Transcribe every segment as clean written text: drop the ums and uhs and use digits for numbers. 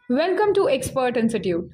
Welcome to expert institute.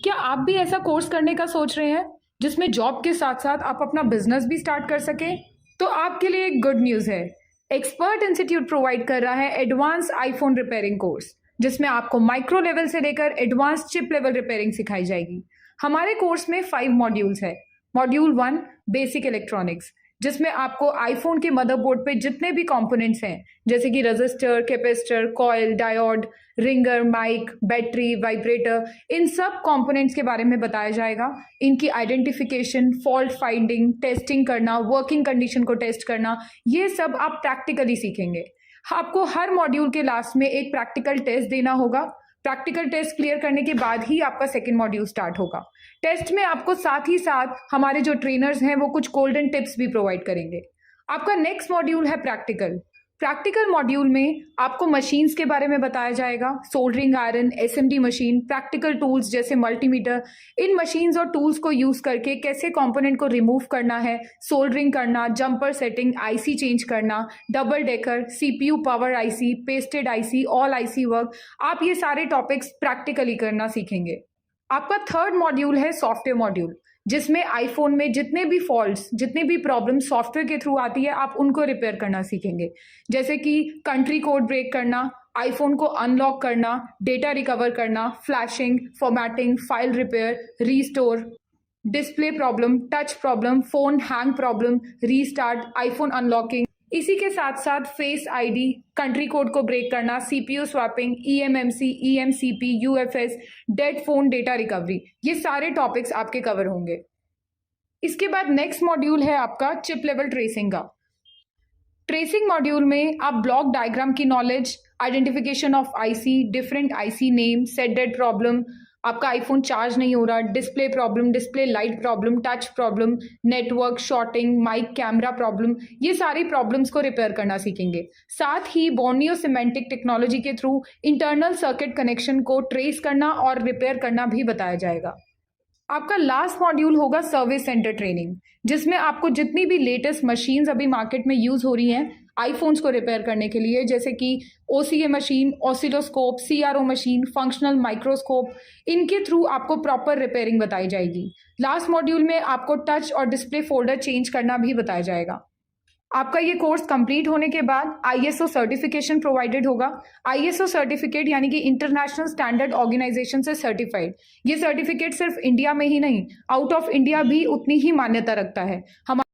क्या आप भी ऐसा कोर्स करने का सोच रहे हैं जिसमें जॉब के साथ साथ आप अपना बिजनेस भी स्टार्ट कर सकें? तो आपके लिए एक गुड न्यूज़ है। एक्सपर्ट इंस्टीट्यूट प्रोवाइड कर रहा है एडवांस आईफोन रिपेयरिंग कोर्स, जिसमें आपको माइक्रो लेवल से लेकर एडवांस चिप लेवल रिपेयरिंग सिखाई जाएगी। हमारे कोर्स में 5 मॉड्यूल्स है। मॉड्यूल 1 बेसिक इलेक्ट्रॉनिक्स, जिसमें आपको आईफोन के मदरबोर्ड पे जितने भी कंपोनेंट्स हैं, जैसे कि resistor, capacitor, coil, diode, ringer, mic, battery, vibrator, इन सब कंपोनेंट्स के बारे में बताया जाएगा। इनकी आइडेंटिफिकेशन, फॉल्ट फाइंडिंग, टेस्टिंग करना, वर्किंग कंडीशन को टेस्ट करना, ये सब आप प्रैक्टिकली सीखेंगे। आपको हर मॉड्यूल के लास्ट में एक प्रैक्टिकल टेस्ट देना होगा। प्रैक्टिकल टेस्ट क्लियर करने के बाद ही आपका सेकेंड मॉड्यूल स्टार्ट होगा। टेस्ट में आपको साथ ही साथ हमारे जो ट्रेनर्स हैं वो कुछ गोल्डन टिप्स भी प्रोवाइड करेंगे। आपका नेक्स्ट मॉड्यूल है प्रैक्टिकल। प्रैक्टिकल मॉड्यूल में आपको मशीन्स के बारे में बताया जाएगा, soldering iron, SMD machine, practical tools जैसे मल्टीमीटर। इन मशीन्स और टूल्स को यूज करके कैसे कंपोनेंट को रिमूव करना है, सोल्डरिंग करना, जंपर सेटिंग, आईसी चेंज करना, double decker, CPU power IC, pasted IC, all IC work, आप ये सारे टॉपिक्स प्रैक्टिकली करना सीखेंगे। आपका थर्ड मॉड्यूल है सॉफ्टवेयर मॉड्यूल, जिसमें आईफोन में जितने भी फॉल्ट्स, जितने भी प्रॉब्लम सॉफ्टवेयर के थ्रू आती है, आप उनको रिपेयर करना सीखेंगे। जैसे कि कंट्री कोड ब्रेक करना, आईफोन को अनलॉक करना, डेटा रिकवर करना, flashing, formatting, file repair, restore, display problem, touch problem, phone hang problem, restart, iPhone unlocking. इसी के साथ साथ फेस आईडी, कंट्री कोड को ब्रेक करना, CPU swapping, eMMC, eMCP, UFS, dead phone data recovery, ये सारे topics आपके कवर होंगे। इसके बाद नेक्स्ट मॉड्यूल है आपका चिप लेवल ट्रेसिंग का। ट्रेसिंग मॉड्यूल में आप ब्लॉक डायग्राम की knowledge, identification of IC, different IC name, set dead problem, आपका आईफोन चार्ज नहीं हो रहा, display problem, display light problem, touch problem, network shorting, mic camera problem, ये सारी प्रॉब्लम्स को रिपेयर करना सीखेंगे। साथ ही बोर्नियो सिमेंटिक टेक्नोलॉजी के थ्रू इंटरनल सर्किट कनेक्शन को ट्रेस करना और रिपेयर करना भी बताया जाएगा। आपका लास्ट मॉड्यूल होगा सर्विस सेंटर ट्रेनिंग, जिसमें आपको जितनी भी लेटेस्ट मशीन्स अभी मार्केट में यूज हो रही हैं आईफोन्स को रिपेयर करने के लिए, जैसे कि OCA machine, oscilloscope, CRO machine, functional microscope, इनके थ्रू आपको प्रॉपर रिपेयरिंग बताई जाएगी। लास्ट मॉड्यूल में आपको टच और डिस्प्ले फोल्डर चेंज करना भी बताया जाएगा। आपका ये कोर्स कंप्लीट होने के बाद आईएसओ सर्टिफिकेशन प्रोवाइडेड होगा। आईएसओ सर्टिफिकेट यानी कि इंटरनेशनल स्टैंडर्ड ऑर्गेनाइजेशन से सर्टिफाइड। ये सर्टिफिकेट सिर्फ इंडिया में ही नहीं, आउट ऑफ इंडिया भी उतनी ही मान्यता रखता है।